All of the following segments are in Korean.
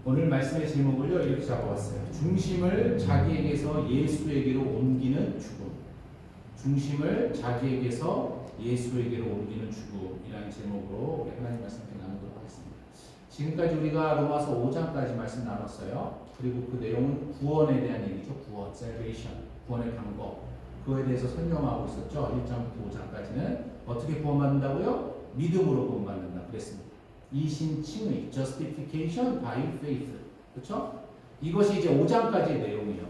오늘 말씀의 제목을요 이렇게 잡아봤어요. 중심을 자기에게서 예수에게로 옮기는 죽음. 중심을 자기에게서 예수에게로 옮기는 죽음이라는 제목으로 우리 하나님 말씀 나누도록 하겠습니다. 지금까지 우리가 로마서 5장까지 말씀 나눴어요. 그리고 그 내용은 구원에 대한 얘기죠. 구원, salvation, 구원의 방법. 그거에 대해서 설명하고 있었죠. 1장부터 5장까지는 어떻게 구원받는다고요? 믿음으로 구원받는다 그랬습니다. 이신칭의 justification by faith. 그렇죠? 이것이 이제 5장까지의 내용이에요.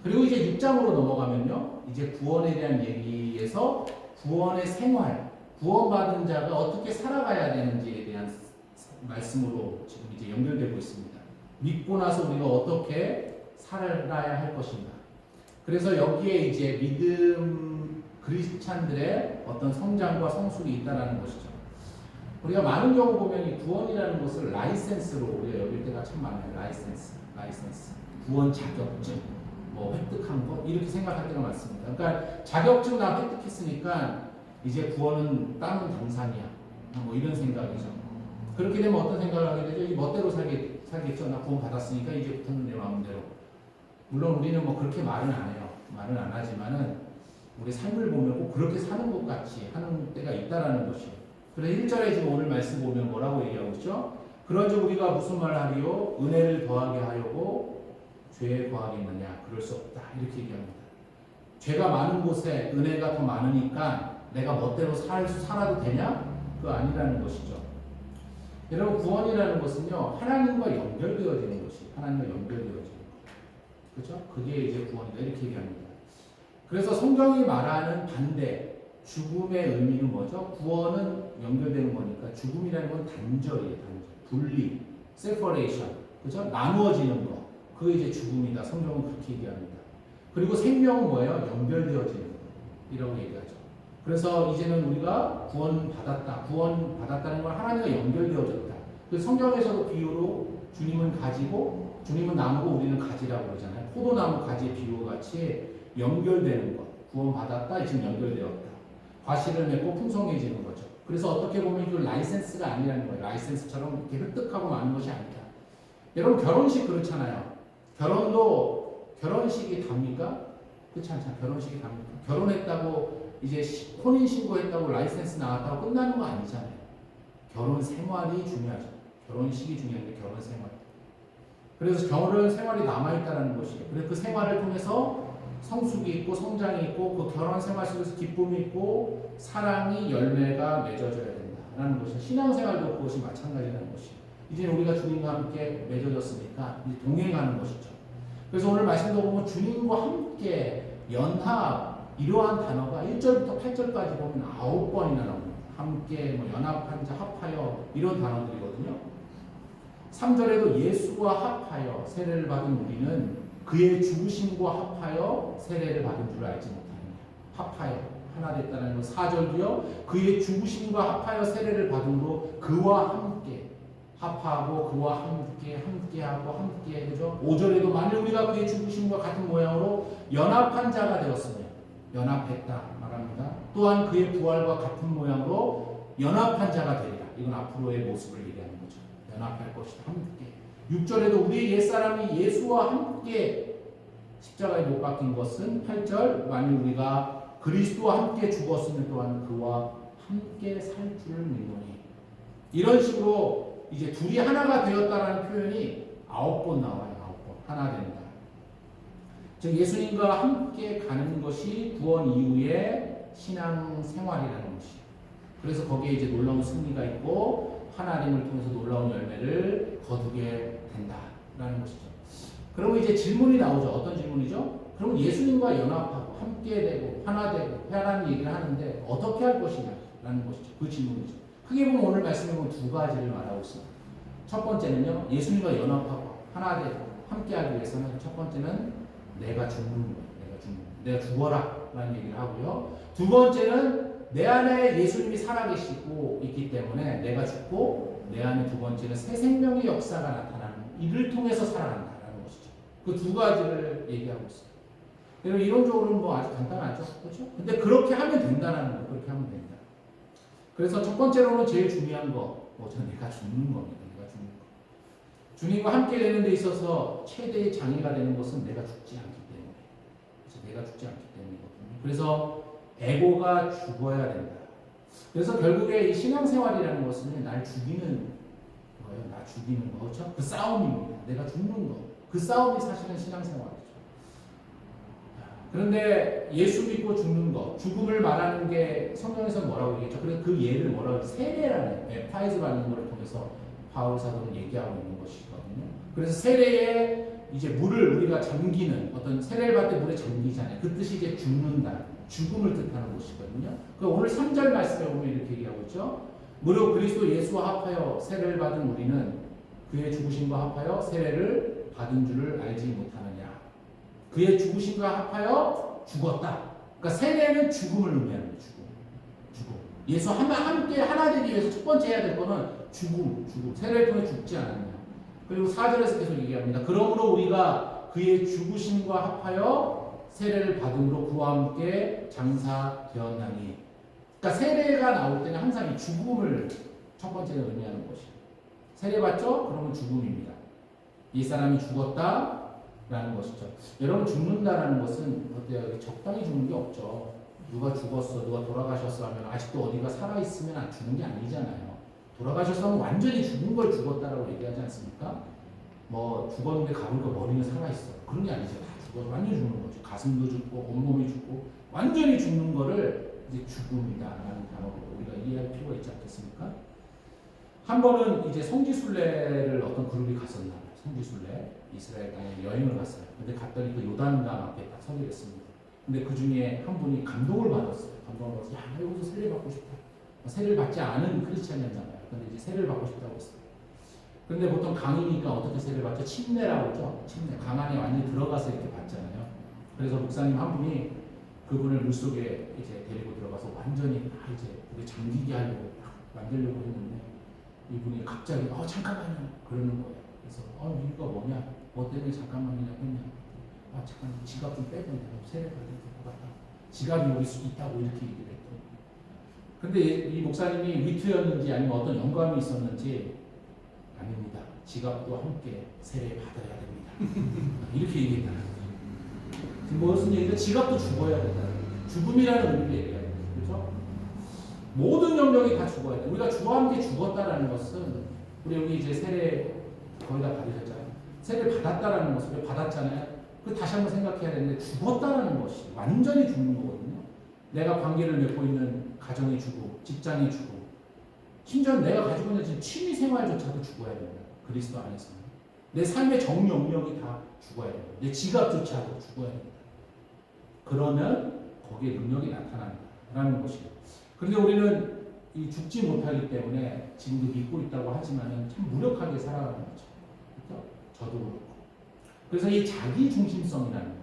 그리고 이제 6장으로 넘어가면요. 이제 구원에 대한 얘기에서 구원의 생활, 구원받은 자가 어떻게 살아가야 되는지에 대한 말씀으로 지금 이제 연결되고 있습니다. 믿고 나서 우리가 어떻게 살아야 할 것인가. 그래서 여기에 이제 믿음 크리스찬들의 어떤 성장과 성숙이 있다는 것이죠. 우리가 많은 경우 보면 이 구원이라는 것을 라이센스로 우리가 여길 때가 참 많아요. 라이센스. 구원 자격증, 뭐 획득한 것 이렇게 생각할 때가 많습니다. 그러니까 자격증 나 획득했으니까 이제 구원은 따는 당상이야. 뭐 이런 생각이죠. 그렇게 되면 어떤 생각을 하게 되죠? 이 멋대로 살겠죠. 나 구원 받았으니까 이제부터는 내 마음대로. 물론 우리는 뭐 그렇게 말은 안 해요. 말은 안 하지만은 우리 삶을 보면 꼭 그렇게 사는 것 같이 하는 때가 있다라는 것이에요. 그래서 1절에 지금 오늘 말씀 보면 뭐라고 얘기하고 있죠? 그런즉 우리가 무슨 말 하리요? 은혜를 더하게 하려고 죄에 거하겠느냐? 그럴 수 없다. 이렇게 얘기합니다. 죄가 많은 곳에 은혜가 더 많으니까 내가 멋대로 살아도 되냐? 그거 아니라는 것이죠. 여러분 구원이라는 것은요. 하나님과 연결되어지는 것이 하나님과 연결되어지는 것. 그렇죠? 그게 이제 구원이다. 이렇게 얘기합니다. 그래서 성경이 말하는 반대 죽음의 의미는 뭐죠? 구원은 연결되는 거니까 죽음이라는 건 단절이에요. 단절. 분리, separation. 그죠? 나누어지는 거. 그게 이제 죽음이다. 성경은 그렇게 얘기합니다. 그리고 생명은 뭐예요? 연결되어지는 거. 이라고 얘기하죠. 그래서 이제는 우리가 구원받았다는 건 하나님과 연결되어졌다. 그 성경에서도 비유로 주님은 나무고 우리는 가지라고 그러잖아요. 포도나무 가지의 비유와 같이 연결되는 것. 구원받았다. 지금 연결되었다. 과실을 맺고 풍성해지는 거죠. 그래서 어떻게 보면 이건 라이센스가 아니라는 거예요. 라이센스처럼 이렇게 획득하고 마는 것이 아니다. 여러분 결혼식 그렇잖아요. 결혼식이 답니까? 그렇지 않잖아요. 결혼식이 답니까? 결혼했다고 이제 혼인신고했다고 라이센스 나왔다고 끝나는 거 아니잖아요. 결혼 생활이 중요하죠. 결혼식이 중요한데 결혼 생활. 그래서 결혼 생활이 남아있다는 것이에요. 그래서 그 생활을 통해서 성숙이 있고 성장이 있고 그 결혼 생활 속에서 기쁨이 있고 사랑이 열매가 맺어져야 된다라는 것이죠. 신앙생활도 그것이 마찬가지라는 것이에요. 이제 우리가 주님과 함께 맺어졌으니까 이제 동행하는 것이죠. 그래서 오늘 말씀도 보면 주님과 함께 연합 이러한 단어가 1절부터 8절까지 보면 9번이나 나옵니다. 함께 뭐 연합한 자 합하여 이런 단어들이거든요. 3절에도 예수와 합하여 세례를 받은 우리는 그의 죽으심과 합하여 세례를 받은 줄 알지 못하느냐. 합하여 하나 됐다는 건 4절도요. 그의 죽으심과 합하여 세례를 받음으로 그와 함께 합하고 그와 함께하고 함께 그죠? 5절에도 만일 우리가 그의 죽으심과 같은 모양으로 연합한 자가 되었으며 연합했다 말합니다. 또한 그의 부활과 같은 모양으로 연합한 자가 되리라. 이건 앞으로의 모습을 얘기하는 거죠. 연합할 것이다. 함께. 6절에도 우리의 옛사람이 예수와 함께 십자가에 못 박힌 것은 8절 만일 우리가 그리스도와 함께 죽었으면 또한 그와 함께 살 줄을 믿노니 이런 식으로 이제 둘이 하나가 되었다라는 표현이 9번 나와요. 9번. 하나 된다. 즉 예수님과 함께 가는 것이 구원 이후의 신앙생활이라는 것이에요. 그래서 거기에 이제 놀라운 승리가 있고 하나님을 통해서 놀라운 열매를 거두게 된다라는 것이죠. 그러면 이제 질문이 나오죠. 어떤 질문이죠? 그러면 예수님과 연합하고 함께 되고 하나 되고 하라는 얘기를 하는데 어떻게 할 것이냐라는 것이죠. 그 질문이죠. 크게 보면 오늘 말씀에 보면 두 가지를 말하고 있습니다. 첫 번째는요. 예수님과 연합하고 하나 되고 함께 하기 위해서는 첫 번째는 내가 죽는 거예요. 내가 죽어라 라는 얘기를 하고요. 두 번째는 내 안에 예수님이 살아계시고 있기 때문에 내가 죽고 내 안에 두 번째는 새 생명의 역사가 나타나는 이를 통해서 살아간다라는 것이죠. 그 두 가지를 얘기하고 있어요. 여러분 이론적으로는 뭐 아주 간단하죠. 그렇죠? 근데 그렇게 하면 된다라는 거예요. 그렇게 하면 된다. 그래서 첫 번째로는 제일 중요한 거, 내가 죽는 겁니다. 내가 죽는 거. 주님과 함께 되는 데 있어서 최대의 장애가 되는 것은 내가 죽지 않기 때문에. 그래서 내가 죽지 않기 때문이거든요. 그래서 에고가 죽어야 된다. 그래서 결국에 이 신앙생활이라는 것은 날 죽이는 거예요. 나 죽이는 거. 그렇죠? 그 싸움입니다. 내가 죽는 거. 그 싸움이 사실은 신앙생활이죠. 그런데 예수 믿고 죽는 거, 죽음을 말하는 게 성경에서 뭐라고 얘기했죠? 그래서 그 예를 뭐라고 세례라는, 헥파이즈라는 걸 통해서 바울 사도는 얘기하고 있는 것이거든요. 그래서 세례에 이제 물을 우리가 잠기는 어떤 세례를 받을 때 물에 잠기잖아요. 그 뜻이 이제 죽는다, 죽음을 뜻하는 것이거든요. 오늘 3절 말씀에 보면 이렇게 얘기하고 있죠. 무릇 그리스도 예수와 합하여 세례를 받은 우리는 그의 죽으심과 합하여 세례를 받은 줄을 알지 못하느냐. 그의 죽으심과 합하여 죽었다. 그러니까 세례는 죽음을 의미하는 거예요. 죽음. 예수 함께 하나 되기 위해서 첫 번째 해야 될 거는 죽음. 세례를 통해 죽지 않았냐. 그리고 4절에서 계속 얘기합니다. 그러므로 우리가 그의 죽으심과 합하여 세례를 받음으로 그와 함께 장사되었나니. 그러니까 세례가 나올 때는 항상 이 죽음을 첫 번째로 의미하는 것이에요. 세례 받죠? 그러면 죽음입니다. 이 사람이 죽었다. 라는 것이죠. 여러분, 죽는다라는 것은 어때요? 적당히 죽는 게 없죠. 누가 죽었어, 누가 돌아가셨어 하면 아직도 어디가 살아있으면 안 죽는 게 아니잖아요. 돌아가셨어 하면 완전히 죽은 걸 죽었다라고 얘기하지 않습니까? 뭐 죽었는데 가보니까 머리는 살아있어. 그런 게 아니죠. 다 죽어서 완전히 죽는 거죠. 가슴도 죽고 온몸이 죽고 완전히 죽는 거를 이제 죽음이다라는 단어로 우리가 이해할 필요가 있지 않겠습니까? 한 번은 이제 성지순례를 어떤 그룹이 갔었나 봐요. 성지순례. 이스라엘 땅에 여행을 갔어요. 근데 갔더니 그 요단강 앞에 딱 서게 됐습니다. 근데 그 중에 한 분이 감동을 받았어요. 감동을 받아서, 야, 나 여기서 세례를 받고 싶다. 세례를 받지 않은 크리스찬이었잖아요. 근데 이제 세례를 받고 싶다고 했어요. 근데 보통 강이니까 어떻게 세례를 받죠? 침례라고 하죠. 침례. 강 안에 완전히 들어가서 이렇게 받잖아요. 그래서 목사님 한 분이 그분을 물속에 이제 데리고 들어가서 완전히 이제 우리 잠기게 하려고 만들려고 했는데 이분이 갑자기 잠깐만요. 그러는 거예요. 그래서 이유가 뭐냐? 뭐 때문에 잠깐만이라고 했냐? 잠깐 지갑 좀 빼고 세례 받을 것 같다. 지갑이 우리 수 있다고 이렇게 얘기를 했더니. 근데 이 목사님이 위트였는지 아니면 어떤 영감이 있었는지 아닙니다. 지갑도 함께 세례 받아야 됩니다. 이렇게 얘기했다. 무슨 얘기가 지갑도 죽어야 된다. 죽음이라는 의미를 얘기해요. 그렇죠? 모든 영역이 다 죽어야 돼. 우리가 주와 함께 죽었다라는 것은 우리 여기 이제 세례 거의 다 받으셨잖아요. 세례를 받았다라는 것을 받았잖아요. 그 다시 한번 생각해야 되는데 죽었다라는 것이 완전히 죽는 거거든요. 내가 관계를 맺고 있는 가정이 죽고 직장이 죽고 심지어 내가 가지고 있는 지금 취미 생활조차도 죽어야 됩니다. 그리스도 안에서는 내 삶의 정 영역이 다 죽어야 됩니다. 내 지갑조차도 죽어야 됩니다. 그러면 거기에 능력이 나타난다라는 것이에요. 그런데 우리는 이 죽지 못하기 때문에 지금도 믿고 있다고 하지만은 참 무력하게 살아가는 거죠. 그렇죠? 저도 그렇고. 그래서 이 자기 중심성이라는 거,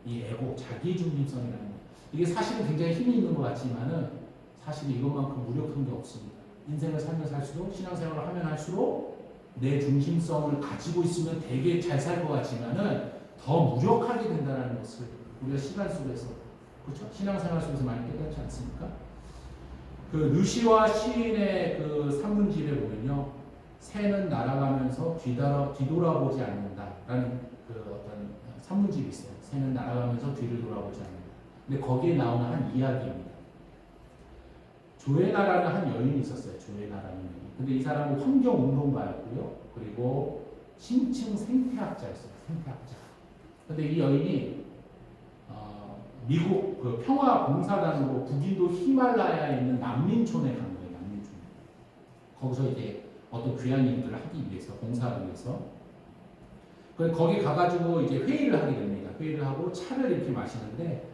이 에고, 자기 중심성이라는 거, 이게 사실은 굉장히 힘이 있는 것 같지만은 사실 이것만큼 무력한 게 없습니다. 인생을 살면서 할수록, 신앙생활을 하면 할수록 내 중심성을 가지고 있으면 되게 잘 살 것 같지만은 더 무력하게 된다는 것을 우리가 시간 속에서, 그렇죠? 신앙생활 속에서 많이 깨닫지 않습니까? 그 르시와 시인의 그 산문집에 보면요, 새는 날아가면서 뒤돌아보지 않는다라는 그 어떤 산문집이 있어요. 새는 날아가면서 뒤를 돌아보지 않는다. 근데 거기에 나오는 한 이야기입니다. 조에나라는 한 여인이 있었어요. 조에나라는 여인. 근데 이 사람은 환경운동가였고요. 그리고 심층 생태학자였어요. 생태학자. 근데 이 여인이 미국 그 평화봉사단으로 북인도 히말라야에 있는 난민촌에 간 거예요. 난민촌. 거기서 이제 어떤 귀한 일들을 하기 위해서, 봉사하기 위해서. 그래서 거기 가가지고 이제 회의를 하게 됩니다. 회의를 하고 차를 이렇게 마시는데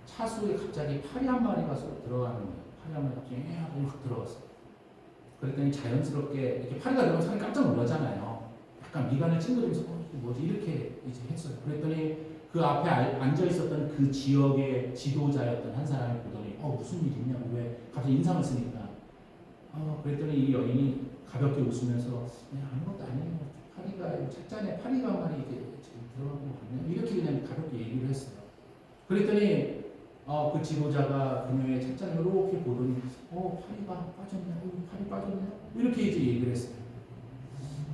차 속에 갑자기 파리 한 마리가 들어가는 거예요. 파리 한 마리가 갑자기 확 들어갔어요. 그랬더니 자연스럽게 이렇게 파리가 들어가면 사람이 깜짝 놀라잖아요. 약간 미간을 찡그리면서 이게 뭐지? 이렇게 이제 했어요. 그랬더니 그 앞에 앉아 있었던 그 지역의 지도자였던 한 사람이 보더니 무슨 일이 있냐고 왜 갑자기 인상을 쓰니까 그랬더니 이 여인이 가볍게 웃으면서 아무것도 아니에요. 파리가 찻잔에 파리가 한 마리 이렇게 들어가고 갔네요. 이렇게 그냥 가볍게 얘기를 했어요. 그랬더니 그 지도자가 그녀의 찻잔을 이렇게 보더니 파리가 빠졌네. 파리 빠졌네. 이렇게 이제 얘기를 했어요.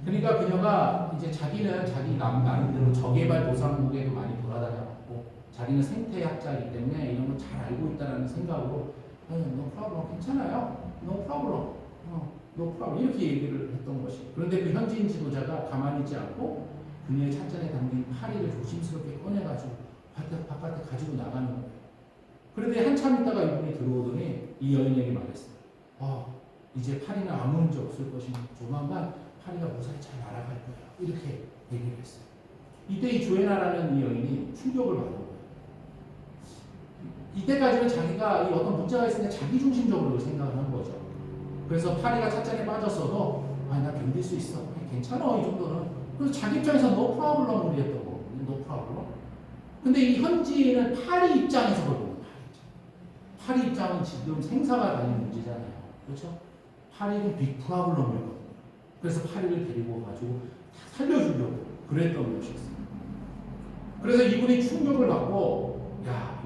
그러니까 그녀가 이제 자기는 자기 나름대로 저개발도상국에도 많이 돌아다녀봤고 자기는 생태학자이기 때문에 이런 걸 잘 알고 있다는 생각으로 no problem, 괜찮아요. no problem, no problem 이렇게 얘기를 했던 것이. 그런데 그 현지인 지도자가 가만히 있지 않고 그녀의 찻잔에 담긴 파리를 조심스럽게 꺼내가지고 바깥에 가지고 나가는 거예요. 그런데 한참 있다가 이분이 들어오더니 이 여인에게 말했어요. 이제 파리는 아무 문제 없을 것이니 조만간 파리가 무사히 잘 날아갈 거야. 이렇게 얘기를 했어요. 이때 이 조에나라는 이 여인이 충격을 받은 거예요. 이때까지는 자기가 이 어떤 문제가 있으니까 자기중심적으로 생각을 한 거죠. 그래서 파리가 찻잔에 빠졌어도 나 견딜 수 있어. 괜찮아 이 정도는. 그래서 자기 입장에서 no problem을 했던 거거든요. no problem. 근데 이 현지인은 파리 입장에서 보는 거예요. 파리 입장은 지금 생사가 달린 문제잖아요. 그렇죠? 파리는 빅 프로블럼이거든요. 그래서 파리를 데리고 가지고 살려주려고 그랬던 것이었어요. 그래서 이분이 충격을 받고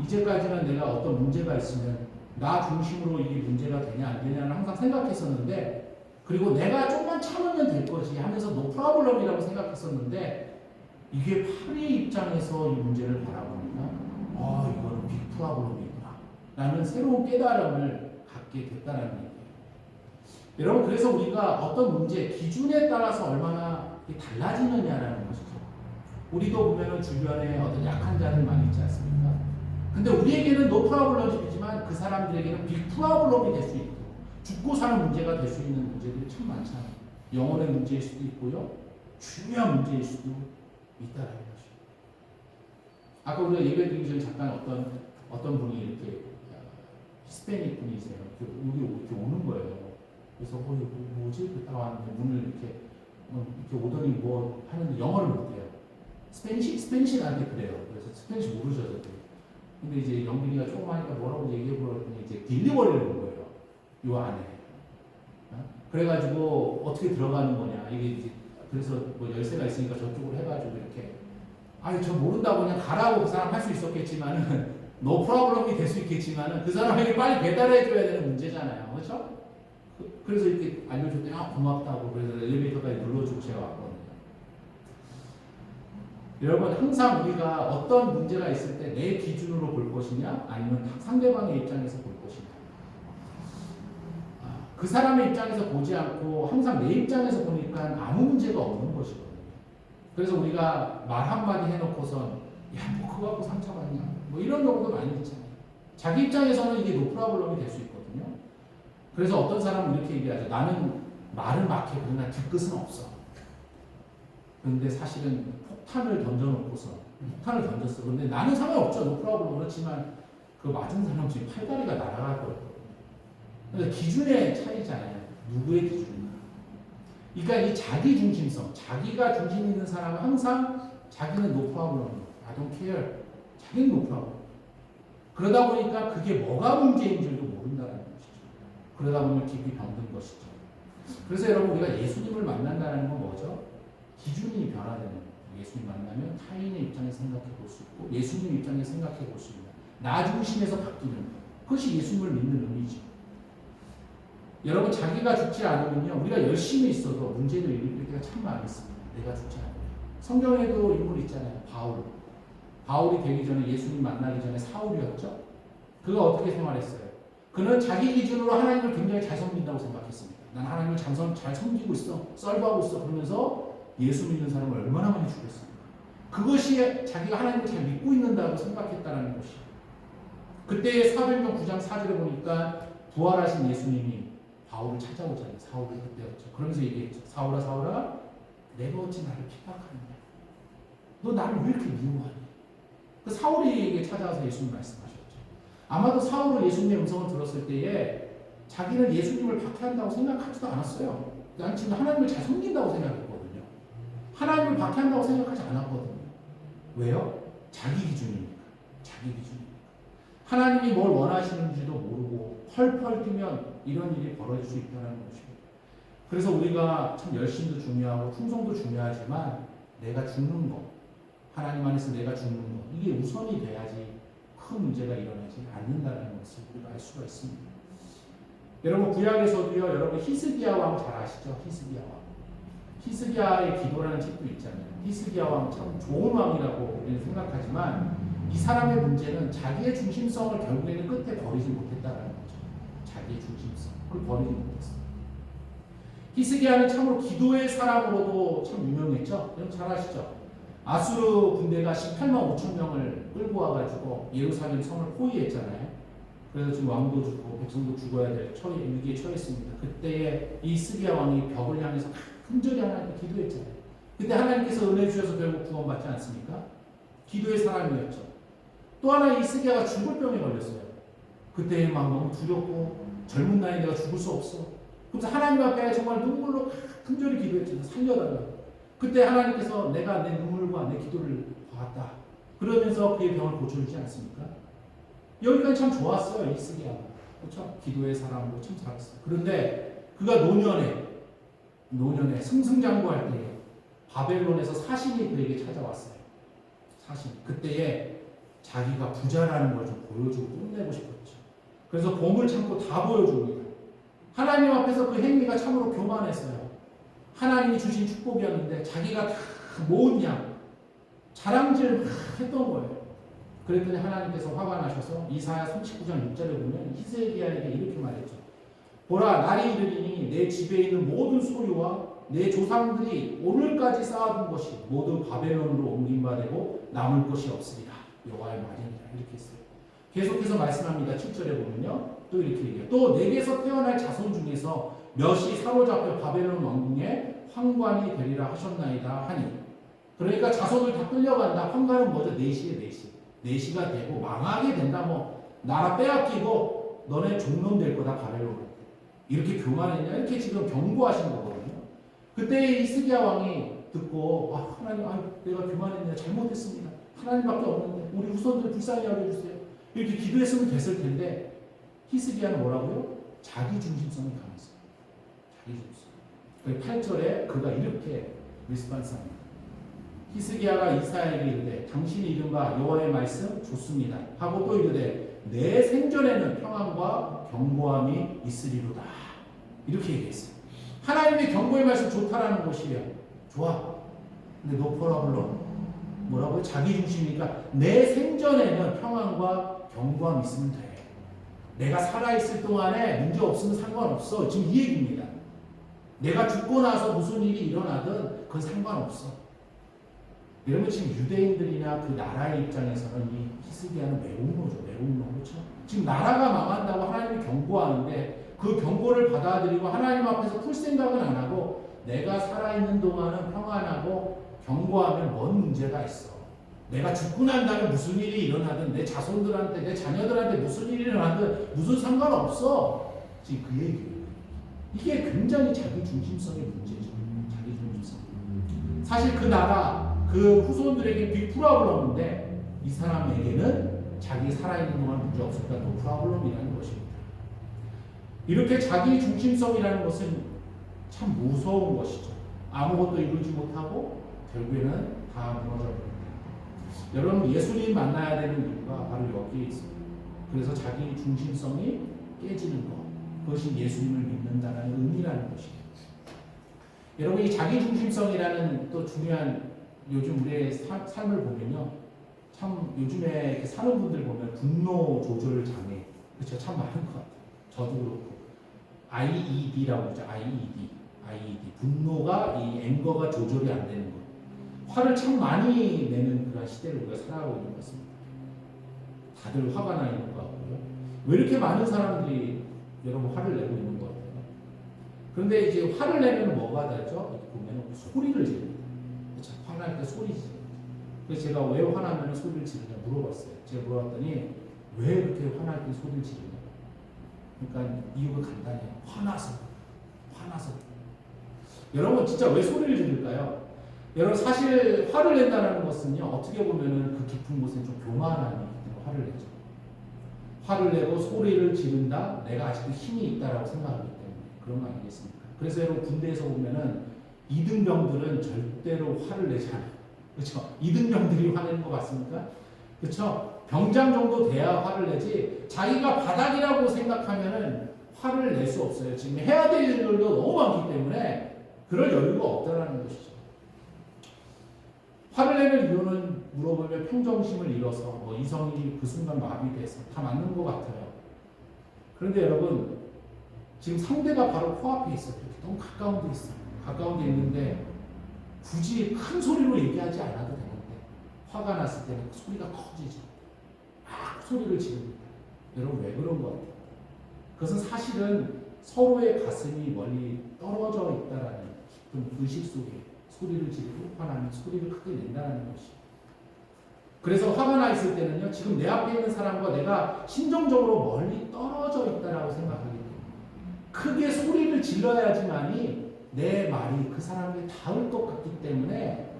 이제까지는 내가 어떤 문제가 있으면 나 중심으로 이게 문제가 되냐 안 되냐를 항상 생각했었는데 그리고 내가 조금만 참으면 될 것이 하면서 노 프로블럼이라고 생각했었는데 이게 파리 입장에서 이 문제를 바라보니까 이거는 빅 프로블럼이구나 라는 새로운 깨달음을 갖게 됐다는 얘기예요. 여러분 그래서 우리가 어떤 문제 기준에 따라서 얼마나 달라지느냐라는 것이죠. 우리도 보면은 주변에 어떤 약한 자들 많이 있지 않습니까? 근데 우리에게는 노 프로블럼이지만 그 사람들에게는 빅 프로블럼이 될 수 있고 죽고 사는 문제가 될 수 있는 문제들이 참 많잖아요. 영혼의 문제일 수도 있고요. 중요한 문제일 수도 있다라는 것이죠. 아까 우리가 예배드리기 전에 잠깐 어떤 분이 이렇게 히스패닉 분이세요. 여기 이렇게 오는 거예요. 그래서 뭐지? 그랬다가 왔는데 문을 이렇게 오더니 뭐 하는데 영어를 못해요. 스페니시 나한테 그래요. 그래서 스페니시 모르셔서 근데 이제 영빈이가 조금 하니까 뭐라고 얘기해보라고 했더니 이제 딜리버리를 온 거예요. 요 안에. 그래가지고 어떻게 들어가는 거냐. 이게 이제 그래서 뭐 열쇠가 있으니까 저쪽으로 해가지고 이렇게 저 모른다고 그냥 가라고 그 사람 할 수 있었겠지만은 노 프로블럼이 될 수 있겠지만은 그 사람에게 빨리 배달해줘야 되는 문제잖아요. 그렇죠? 그래서 이렇게 알려줬더니 고맙다고 그래서 엘리베이터까지 눌러주고 제가 왔거든요. 여러분 항상 우리가 어떤 문제가 있을 때 내 기준으로 볼 것이냐 아니면 상대방의 입장에서 볼 것이냐 그 사람의 입장에서 보지 않고 항상 내 입장에서 보니까 아무 문제가 없는 것이거든요. 그래서 우리가 말 한마디 해놓고선 뭐 그거 갖고 상처받냐 뭐 이런 경우도 많이 있잖아요. 자기 입장에서는 이게 노 프로블럼이 될 수 있거든요. 그래서 어떤 사람은 이렇게 얘기하죠. 나는 말은 막해 그러나 뒤끝은 없어. 그런데 사실은 폭탄을 던졌어. 그런데 나는 상관없죠. 노 프로블럼. 그렇지만 그 맞은 사람 지금 팔다리가 날아갈 거거든요. 그러니까 기준의 차이잖아요. 누구의 기준인가. 그러니까 이 자기 중심성, 자기가 중심 있는 사람은 항상 자기는 no problem, I don't care. 자기는 no problem. 그러다 보니까 그게 뭐가 문제인 줄도 모른다는 것이죠. 그러다 보면 깊이 병든 것이죠. 그래서 여러분 우리가 예수님을 만난다는 건 뭐죠? 기준이 변화되는 거예요. 예수님 만나면 타인의 입장에서 생각해 볼 수 있고 예수님 입장에서 생각해 볼 수 있는 나 중심에서 바뀌는 것. 그것이 예수님을 믿는 의미죠. 여러분 자기가 죽지 않으면요 우리가 열심히 있어도 문제를 일으킬 때가 참 많이 있습니다. 내가 죽지 않으면 성경에도 인물 있잖아요. 바울이 되기 전에 예수님 만나기 전에 사울이었죠. 그가 어떻게 생활했어요? 그는 자기 기준으로 하나님을 굉장히 잘 섬긴다고 생각했습니다. 난 하나님을 잘 섬기고 있어, 썰고하고 있어 그러면서 예수 믿는 사람을 얼마나 많이 죽였습니까? 그것이 자기가 하나님을 잘 믿고 있는다고 생각했다는 것이. 그때 사도행전 9장 4절에 보니까 부활하신 예수님이 바울을 찾아오잖아요. 사울을 그때였죠. 그러면서 얘기했죠. 사울아 내가 어찌 나를 핍박하느냐. 너 나를 왜 이렇게 미워하니? 그 사울에게 찾아와서 예수님 말씀하셨죠. 아마도 사울은 예수님의 음성을 들었을 때에 자기는 예수님을 박해한다고 생각하지도 않았어요. 난 지금 하나님을 잘 섬긴다고 생각했거든요. 하나님을 박해한다고 생각하지 않았거든요. 왜요? 자기 기준이니까. 하나님이 뭘 원하시는지도 모르고 펄펄 뛰면 이런 일이 벌어질 수 있다는 것입니다. 그래서 우리가 참 열심도 중요하고 충성도 중요하지만 내가 죽는 것, 하나님 안에서 내가 죽는 것, 이게 우선이 돼야지 큰 문제가 일어나지 않는다는 것을 우리가 알 수가 있습니다. 여러분 구약에서도요, 여러분 히스기야 왕 잘 아시죠? 히스기야 왕. 히스기야의 기도라는 책도 있잖아요. 히스기야 왕 참 좋은 왕이라고 우리는 생각하지만 이 사람의 문제는 자기의 중심성을 결국에는 끝에 버리지 못했다라는 거죠. 자기의 중심성. 그걸 버리지 못했어요. 히스기야는 참으로 기도의 사람으로도 참 유명했죠. 여러분 잘 아시죠? 아수르 군대가 18만 5천 명을 끌고 와가지고 예루살렘 성을 포위했잖아요. 그래서 지금 왕도 죽고 백성도 죽어야 될 위기에 처했습니다. 그때에 이 히스기야 왕이 벽을 향해서 간절히 하나님께 기도했잖아요. 그때 하나님께서 은혜 주셔서 결국 구원받지 않습니까? 기도의 사람이었죠. 또 하나 히스기야가 죽을 병에 걸렸어요. 그때 막 너무 두렵고 젊은 나이에 내가 죽을 수 없어. 그래서 하나님 앞에 정말 눈물로 간절히 기도했잖아요. 살려달라고. 그때 하나님께서 내가 내 눈물과 내 기도를 봤다. 그러면서 그의 병을 고쳐주지 않습니까? 여기까지 참 좋았어요. 히스기야가. 그렇죠? 기도의 사람으로 참 잘했어요. 그런데 그가 노년에 승승장구할 때 바벨론에서 사신이 그에게 찾아왔어요. 사신. 그때에 자기가 부자라는 걸 좀 보여주고 뽐내고 싶었죠. 그래서 보물 창고 다 보여줍니다. 하나님 앞에서 그 행위가 참으로 교만했어요. 하나님이 주신 축복이었는데 자기가 다 모은 양 자랑질 했던 거예요. 그랬더니 하나님께서 화가 나셔서 이사야 39장 6절에 보면 히스기야에게 이렇게 말했죠. 보라, 날이 이르리니 내 집에 있는 모든 소유와 내 조상들이 오늘까지 쌓아둔 것이 모두 바벨론으로 옮긴 바 되고 남을 것이 없으리라. 여호와의 말이니라. 이렇게 했어요. 계속해서 말씀합니다. 7절에 보면요. 또 이렇게 얘기해요. 또 내게서 태어날 자손 중에서 몇이 사로잡혀 바벨론 왕궁에 황관이 되리라 하셨나이다 하니. 그러니까 자손을 다 끌려간다. 황관은 뭐죠? 내시가 되고 망하게 된다. 뭐 나라 빼앗기고 너네 종놈 될 거다 바벨론. 이렇게 교만했냐? 이렇게 지금 경고하신 거거든요. 그때 히스기야 왕이 듣고 하나님, 내가 교만했냐? 잘못했습니다. 하나님밖에 없는데 우리 후손들 불쌍히 여겨주세요. 이렇게 기도했으면 됐을 텐데 히스기야는 뭐라고요? 자기 중심성이 강했어요. 자기 중심. 8절에 그가 이렇게 리스판스합니다. 히스기야가 이사야에게 이르되 당신이 이른 바 여호와의 말씀 좋습니다 하고 또 이르되 내 생전에는 평안과 견고함이 있으리로다. 이렇게 얘기했어요. 하나님의 경고의 말씀 좋다라는 것이에요. 좋아. 근데 no problem. 뭐라고요? 자기 중심이니까 내 생전에는 평안과 견고함이 있으면 돼. 내가 살아있을 동안에 문제 없으면 상관없어. 지금 이 얘기입니다. 내가 죽고 나서 무슨 일이 일어나든 그건 상관없어. 여러분 지금 유대인들이나 그 나라의 입장에서는 이 히스기야는 매운노죠. 그렇죠? 지금 나라가 망한다고 하나님이 경고하는데 그 경고를 받아들이고 하나님 앞에서 풀 생각은 안 하고 내가 살아있는 동안은 평안하고 견고하면 뭔 문제가 있어. 내가 죽고 난 다음에 무슨 일이 일어나든 내 자손들한테 내 자녀들한테 무슨 일이 일어나든 무슨 상관없어. 지금 그 얘기예요. 이게 굉장히 자기 중심성의 문제죠. 자기 중심성. 사실 그 나라 그 후손들에게 빅 프로블럼인데 이 사람에게는 자기 살아있는 동안 문제 없으니까 노 프로블럼이라는 것입니다. 이렇게 자기 중심성이라는 것은 참 무서운 것이죠. 아무것도 이루지 못하고 결국에는 다 무너져 버립니다. 여러분 예수님 만나야 되는 이유가 바로 여기에 있습니다. 그래서 자기 중심성이 깨지는 것, 그것이 예수님을 믿는다는 의미라는 것이에요. 여러분 이 자기 중심성이라는 또 중요한 요즘 우리의 삶을 보면요, 참 요즘에 이렇게 사는 분들 보면 분노 조절 장애, 그렇죠? 참 많은 것 같아요. 저도 그렇고 IED라고 하죠. IED 분노가 이 앵거가 조절이 안 되는 것. 화를 참 많이 내는 그런 시대를 우리가 살아가고 있는 것 같습니다. 다들 화가 나 있는 것 같고요. 왜 이렇게 많은 사람들이 여러분 화를 내고 있는 것 같아요? 그런데 이제 화를 내면 뭐가 다르죠? 보면 소리를 지릅니다. 그렇죠? 화날 때 소리 지릅니다. 그래서 제가 왜 화나면 소리를 지르냐 물어봤어요. 제가 물어봤더니 왜 이렇게 화날 때 소리를 지르냐? 그러니까 이유가 간단해요. 화나서. 여러분 진짜 왜 소리를 지를까요? 여러분 사실 화를 낸다는 것은요, 어떻게 보면은 그 깊은 곳에 좀 교만함이 있고 화를 내죠. 화를 내고 소리를 지른다? 내가 아직도 힘이 있다라고 생각하기 때문에 그런 거 아니겠습니까? 그래서 여러분 군대에서 보면은 이등병들은 절대로 화를 내지 않아요. 그렇죠? 이등병들이 화내는 거 맞습니까? 그렇죠? 병장 정도 돼야 화를 내지 자기가 바닥이라고 생각하면은 화를 낼 수 없어요. 지금 해야 될 일들도 너무 많기 때문에 그럴 여유가 없다라는 것이죠. 화를 내는 이유는 물어보면 평정심을 잃어서 뭐 이성이 그 순간 마비돼서 다 맞는 것 같아요. 그런데 여러분 지금 상대가 바로 코앞에 있어요. 너무 가까운 데 있어요. 가까운 데 있는데 굳이 큰 소리로 얘기하지 않아도 되는데 화가 났을 때는 소리가 커지죠. 막 소리를 지릅니다. 여러분 왜 그런 것 같아요? 그것은 사실은 서로의 가슴이 멀리 떨어져 있다라는 깊은 의식 속에 소리를 지르고 화나면 소리를 크게 낸다는 것이. 그래서 화가 나 있을 때는요, 지금 내 앞에 있는 사람과 내가 심정적으로 멀리 떨어져 있다라고 생각하기 때문에 크게 소리를 질러야지만이 내 말이 그 사람에게 닿을 것 같기 때문에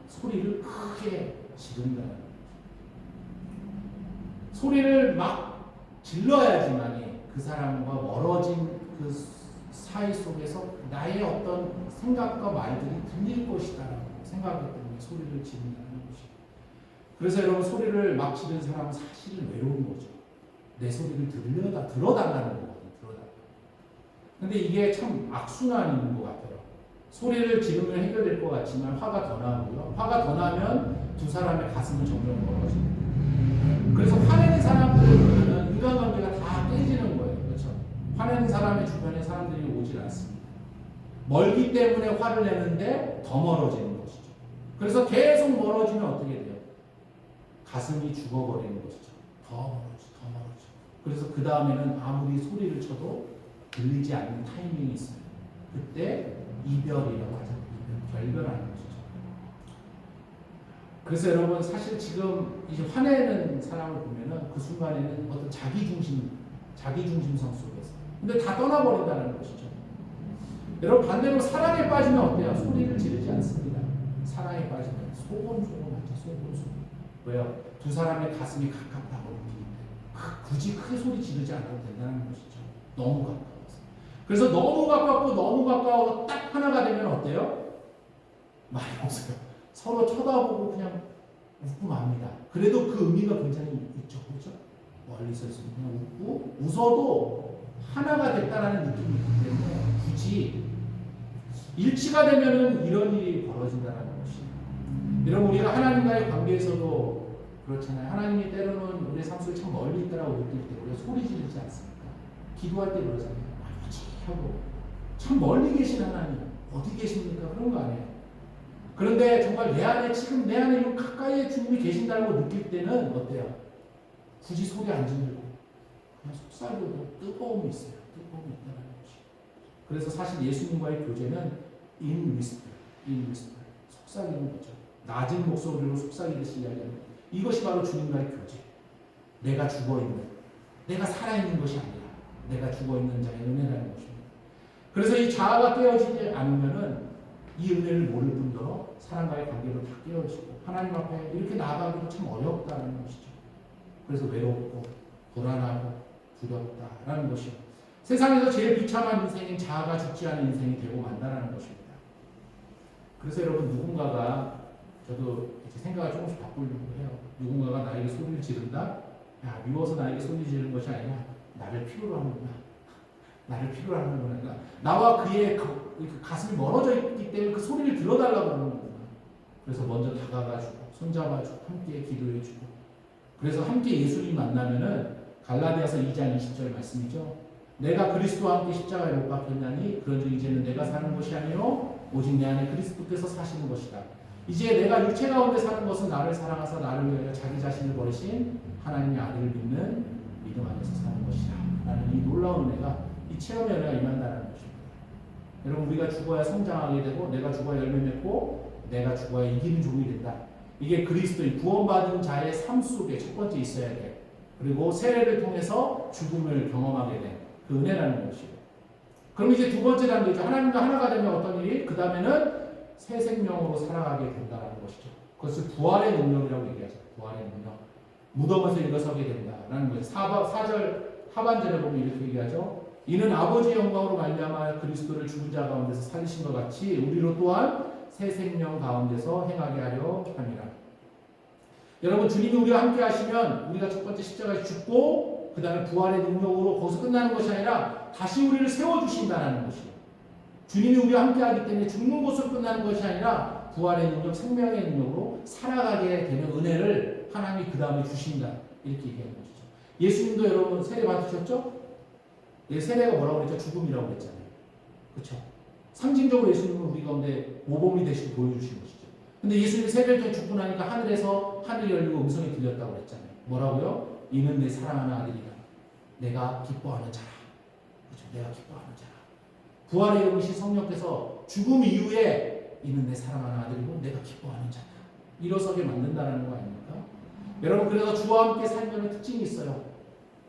소리를 크게 지른다는 거죠. 소리를 막 질러야지만이 그 사람과 멀어진 그 사이 속에서 나의 어떤 생각과 말들이 들릴 것이다라고 생각하기 때문에 소리를 지른다는 것이죠. 그래서 여러분 소리를 막 지른 사람은 사실은 외로운 거죠. 내 소리를 들어달라는 거거든요. 근데 이게 참 악순환인 것 같아요. 소리를 지르면 해결될 것 같지만 화가 더 나고요. 화가 더 나면 두 사람의 가슴은 점점 멀어집니다. 그래서 화내는 사람들을 보면 인간관계가 다 깨지는 거예요. 그렇죠? 화내는 사람의 주변에 사람들이 오질 않습니다. 멀기 때문에 화를 내는데 더 멀어지는 것이죠. 그래서 계속 멀어지면 어떻게 돼요? 가슴이 죽어버리는 것이죠. 더 멀어져. 그래서 그 다음에는 아무리 소리를 쳐도 들리지 않는 타이밍이 있어요. 그때 이별이라고 하죠. 결별하는 것이죠. 그래서 여러분 사실 지금 이제 화내는 사람을 보면은 그 순간에는 어떤 자기중심성 속에서 근데 다 떠나버린다는 것이죠. 여러분 반대로 사랑에 빠지면 어때요? 소리를 지르지 않습니다. 사랑에 빠지면 소곤소곤하죠. 소곤소곤. 왜요? 두 사람의 가슴이 가깝다고 느끼기 때문에 굳이 크게 소리 지르지 않아도 된다는 것이죠. 너무 가까워서. 그래서 너무 가깝고 너무 가까워 딱 하나가 되면 어때요? 말이 없어요. 서로 쳐다보고 그냥 웃고 맙니다. 그래도 그 의미가 굉장히 있죠. 그렇죠? 멀리서 있으면 그냥 웃고 웃어도 하나가 됐다라는 느낌이 있기 때문에 굳이 일치가 되면은 이런 일이 벌어진다는 것이. 여러분 우리가 하나님과의 관계에서도 그렇잖아요. 하나님이 때로는 우리 삶 속에 참 멀리 있다라고 느낄 때 우리가 소리 지르지 않습니까? 기도할 때 그러잖아요. 아버지 하고 참 멀리 계신 하나님 어디 계십니까? 그런 거 아니에요. 그런데 정말 내 안에 지금 내 안에 이 가까이에 주님이 계신다고 느낄 때는 어때요? 굳이 소리 안 지르고 그냥 속살도 뜨거움이 있어요. 뜨거움이 있다는 것이. 그래서 사실 예수님과의 교제는 in whisper, 속삭이는 거죠. 낮은 목소리로 속삭이듯이 이야기하는 이것이 바로 주님과의 교제. 내가 죽어있는, 내가 살아있는 것이 아니라 내가 죽어있는 자의 은혜라는 것입니다. 그래서 이 자아가 깨어지지 않으면은 이 은혜를 모를 뿐더러 사람과의 관계도 다 깨어지고 하나님 앞에 이렇게 나아가기도 참 어렵다는 것이죠. 그래서 외롭고 불안하고 두렵다라는 것이요. 세상에서 제일 비참한 인생인 자아가 죽지 않은 인생이 되고 만다라는 것입니다. 그래서 여러분 누군가가 저도 이제 생각을 조금씩 바꾸려고 해요. 누군가가 나에게 소리를 지른다? 야, 미워서 나에게 소리 지르는 것이 아니라 나를 필요로 하는구나. 나를 필요로 하는구나. 그러니까 나와 그의 그 가슴이 멀어져 있기 때문에 그 소리를 들어달라고 하는 거구나. 그래서 먼저 다가가주고 손잡아주고 함께 기도해주고 그래서 함께 예수님 만나면은 갈라디아서 2장 20절 말씀이죠. 내가 그리스도와 함께 십자가에 못 박혔나니 그런즉 이제는 내가 사는 것이 아니요 오직 내 안에 그리스도께서 사시는 것이다. 이제 내가 육체 가운데 사는 것은 나를 사랑하사 나를 위하여 자기 자신을 버리신 하나님의 아들을 믿는 믿음 안에서 사는 것이다. 라는 이 놀라운 은혜가 이 체험의 은혜가 임한다는 것입니다. 여러분 우리가 죽어야 성장하게 되고 내가 죽어야 열매 맺고 내가 죽어야 이기는 종이 된다. 이게 그리스도의 구원받은 자의 삶 속에 첫 번째 있어야 돼. 그리고 세례를 통해서 죽음을 경험하게 된 그 은혜라는 것이에요. 그럼 이제 두 번째 단계죠. 하나님과 하나가 되면 어떤 일이? 그 다음에는 새 생명으로 살아가게 된다는 것이죠. 그것을 부활의 능력이라고 얘기하죠. 부활의 능력. 무덤에서 일어서게 된다라는 거죠. 4절 하반절에 보면 이렇게 얘기하죠. 이는 아버지의 영광으로 말미암아 그리스도를 죽은 자 가운데서 살리신 것 같이 우리로 또한 새 생명 가운데서 행하게 하려 함이라. 여러분 주님이 우리와 함께 하시면 우리가 첫 번째 십자가에 죽고 그 다음에 부활의 능력으로 거기서 끝나는 것이 아니라 다시 우리를 세워주신다는 것이에요. 주님이 우리와 함께하기 때문에 죽는 것으로 끝나는 것이 아니라 부활의 능력, 생명의 능력으로 살아가게 되는 은혜를 하나님이 그 다음에 주신다. 이렇게 얘기하는 것이죠. 예수님도 여러분 세례 받으셨죠? 예, 세례가 뭐라고 그랬죠? 죽음이라고 그랬잖아요. 그렇죠? 상징적으로 예수님은 우리 가운데 모범이 되시고 보여주신 것이죠. 근데 예수님이 세례를 통해 죽고 나니까 하늘에서 하늘이 열리고 음성이 들렸다고 그랬잖아요. 뭐라고요? 이는 내 사랑하는 아들이라. 내가 기뻐하는 자라. 그렇죠? 내가 기뻐하는 자라. 부활의 영이신 성령께서 죽음 이후에 이는 내 사랑하는 아들이고 내가 기뻐하는 자다. 일어서게 만든다는 거 아닙니까? 여러분, 그래서 주와 함께 살면은 특징이 있어요.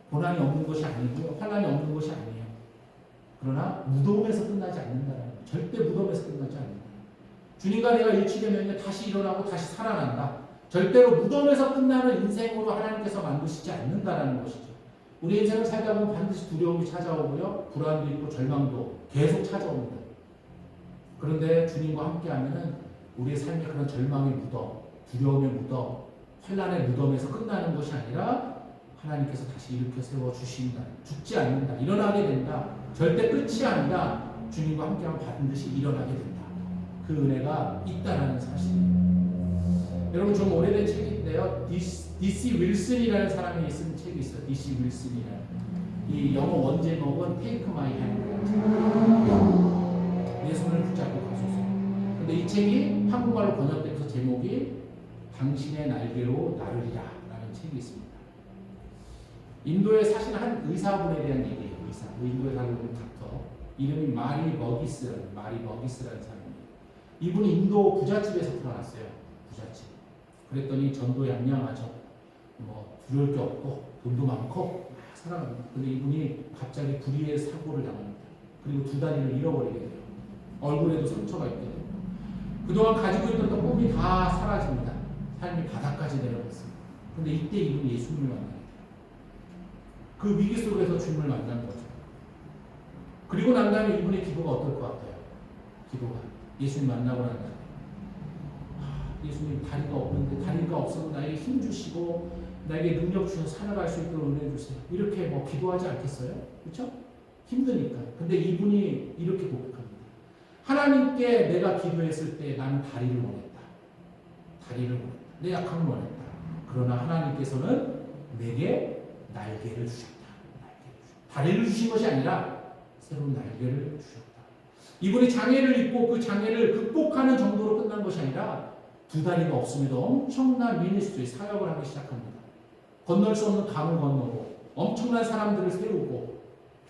고난이 없는 것이 아니고요. 환난이 없는 것이 아니에요. 그러나 무덤에서 끝나지 않는다는 거예요. 절대 무덤에서 끝나지 않는다. 주님과 내가 일치되면 다시 일어나고 다시 살아난다. 절대로 무덤에서 끝나는 인생으로 하나님께서 만드시지 않는다는 것이죠. 우리 인생을 살다 보면 반드시 두려움이 찾아오고요. 불안도 있고 절망도 계속 찾아옵니다. 그런데 주님과 함께하면 우리의 삶의 그런 절망의 무덤, 두려움의 무덤, 환난의 무덤에서 끝나는 것이 아니라 하나님께서 다시 일으켜 세워주신다. 죽지 않는다. 일어나게 된다. 절대 끝이 아니라 주님과 함께하면 반드시 일어나게 된다. 그 은혜가 있다는 사실입니다. 여러분, 좀 오래된 책인데요. D.C. 윌슨이라는 사람이 쓴 책이 있어요. D.C. 윌슨이라는. 이 영어 원제목은 Take My Hand. 내 손을 붙잡고 가소서. 근데 이 책이 한국말로 번역되면서 제목이 당신의 날개로 나르리라 라는 책이 있습니다. 인도에 사시는 한 의사분에 대한 얘기예요. 의사. 인도에 살고 있는 닥터. 이름이 마리 버기스라는 사람입니다. 이분이 인도 부잣집에서 태어났어요. 부잣집. 그랬더니 전도 양양하죠. 뭐 두려울 게 없고 돈도 많고 살아갑니다. 근데 이분이 갑자기 불의의 사고를 당합니다. 그리고 두 다리를 잃어버리게 돼요. 얼굴에도 상처가 있게 돼요. 그동안 가지고 있던 꿈이 다 사라집니다. 삶이 바닥까지 내려갔습니다. 근데 이때 이분이 예수님을 만나요. 그 위기 속에서 주님을 만난 거죠. 그리고 난 다음에 이분의 기도가 어떨 것 같아요? 기도가 예수님 만나고 난 다음에 예수님, 다리가 없는데 다리가 없어도 나에게 힘 주시고 나에게 능력 주셔서 살아갈 수 있도록 은혜 주세요. 이렇게 뭐 기도하지 않겠어요? 그렇죠? 힘드니까. 근데 이분이 이렇게 고백합니다. 하나님께 내가 기도했을 때 나는 다리를 원했다. 다리를 원했다. 내 약함을 원했다. 그러나 하나님께서는 내게 날개를 주셨다. 다리를 주신 것이 아니라 새로운 날개를 주셨다. 이분이 장애를 입고 그 장애를 극복하는 정도로 끝난 것이 아니라 두 다리가 없음에도 엄청난 미니스트리 사역을 하기 시작합니다. 건널 수 없는 강을 건너고 엄청난 사람들을 세우고,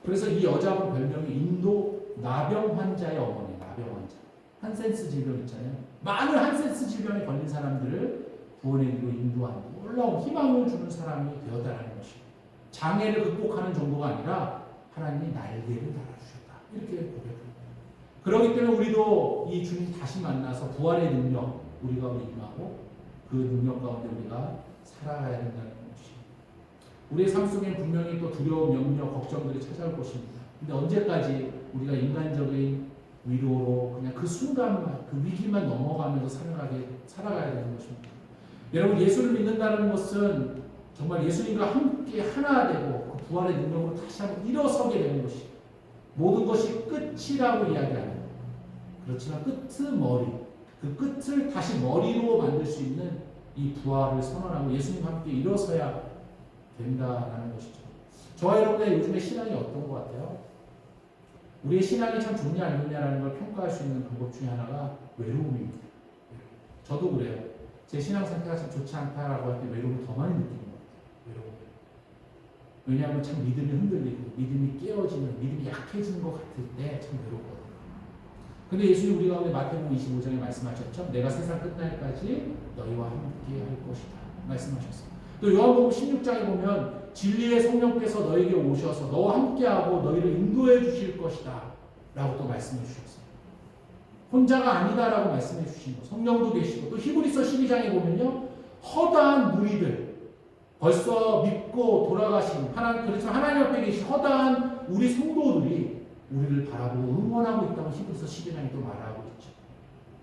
그래서 이 여자분 별명이 인도 나병 환자의 어머니. 나병 환자. 한센스 질병 있잖아요. 많은 한센스 질병에 걸린 사람들을 구원의 길로 인도하는 놀라운 희망을 주는 사람이 되었다는 것입니다. 장애를 극복하는 정도가 아니라 하나님이 날개를 달아주셨다. 이렇게 고백합니다. 그렇기 때문에 우리도 이 주님 다시 만나서 부활의 능력 우리 가운데 임하고 그 능력 가운데 우리가 살아가야 된다는 것입니다. 우리의 삶 속엔 분명히 또 두려움, 염려, 걱정들이 찾아올 것입니다. 근데 언제까지 우리가 인간적인 위로로 그냥 그 순간만, 그 위기만 넘어가면서 살아가야 되는 것입니다. 여러분, 예수를 믿는다는 것은 정말 예수님과 함께 하나 되고 그 부활의 능력으로 다시 한번 일어서게 되는 것입니다. 모든 것이 끝이라고 이야기하는, 그렇지만 끝은 머리, 그 끝을 다시 머리로 만들 수 있는 이 부활을 선언하고 예수님과 함께 일어서야 된다라는 것이죠. 저와 여러분의 요즘의 신앙이 어떤 것 같아요? 우리의 신앙이 참 좋냐 안 좋냐라는 걸 평가할 수 있는 방법 중에 하나가 외로움입니다. 저도 그래요. 제 신앙 상태가 참 좋지 않다라고 할 때 외로움을 더 많이 느끼는 것 같아요. 외로움. 왜냐하면 참 믿음이 흔들리고 믿음이 깨어지는, 믿음이 약해지는 것 같을 때 참 외롭거든요. 근데 예수님 우리 가운데 마태복음 25장에 말씀하셨죠. 내가 세상 끝날까지 너희와 함께 할 것이다 말씀하셨어요. 또 요한복음 16장에 보면 진리의 성령께서 너에게 오셔서 너와 함께하고 너희를 인도해 주실 것이다 라고 또 말씀해 주셨어요. 혼자가 아니다라고 말씀해 주신 거. 성령도 계시고, 또 히브리서 12장에 보면요, 허다한 무리들, 벌써 믿고 돌아가신 그렇지만 하나님 앞에 계신 허다한 우리 성도들이 우리를 바라보고 응원하고 있다고 히브리서 12장이 또 말하고 있죠.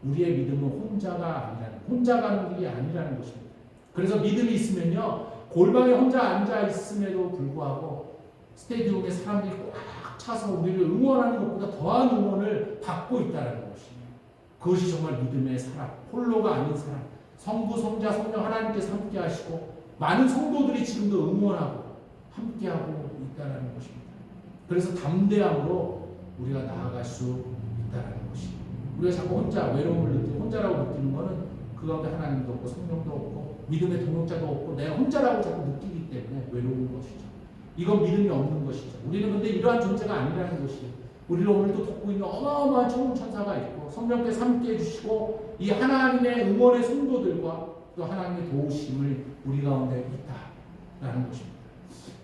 우리의 믿음은 혼자 가는 길이 아니라는 것입니다. 그래서 믿음이 있으면요, 골방에 혼자 앉아 있음에도 불구하고 스테디움에 사람들이 꽉 차서 우리를 응원하는 것보다 더한 응원을 받고 있다는 것이에요. 그것이 정말 믿음의 사람, 홀로가 아닌 사람, 성부, 성자, 성령 하나님께서 함께 하시고 많은 성도들이 지금도 응원하고 함께하고 있다는 것입니다. 그래서 담대함으로 우리가 나아갈 수 있다는 것이에요. 우리가 자꾸 혼자 외로움을 느끼고 혼자라고 느끼는 것은 그 가운데 하나님도 없고 성령도 없고 믿음의 동역자도 없고 내가 혼자라고 자꾸 느끼기 때문에 외로운 것이죠. 이건 믿음이 없는 것이죠. 우리는 근데 이러한 존재가 아니라는 것이에요. 우리를 오늘도 돕고 있는 어마어마한 천사가 있고 성령께서 함께 해주시고 이 하나님의 응원의 성도들과 또 하나님의 도우심을 우리 가운데 있다라는 것입니다.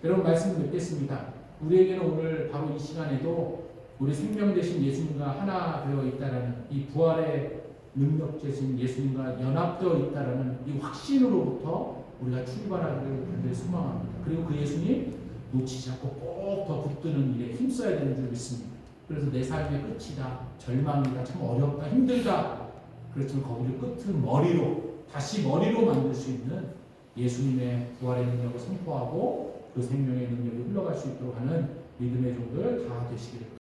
여러분 말씀을 맺겠습니다. 우리에게는 오늘 바로 이 시간에도 우리 생명 되신 예수님과 하나 되어 있다라는 이 부활의 능력 되신 예수님과 연합되어 있다라는 이 확신으로부터 우리가 출발하기를 소망합니다. 그리고 그 예수님 놓치지 않고 꼭 더 붙드는 일에 힘써야 되는 줄 믿습니다. 그래서 내 삶의 끝이다, 절망이다, 참 어렵다, 힘들다. 그렇지만 거기를 끝은 머리로, 다시 머리로 만들 수 있는 예수님의 부활의 능력을 선포하고 그 생명의 능력이 흘러갈 수 있도록 하는 믿음의 종들 다 되시기를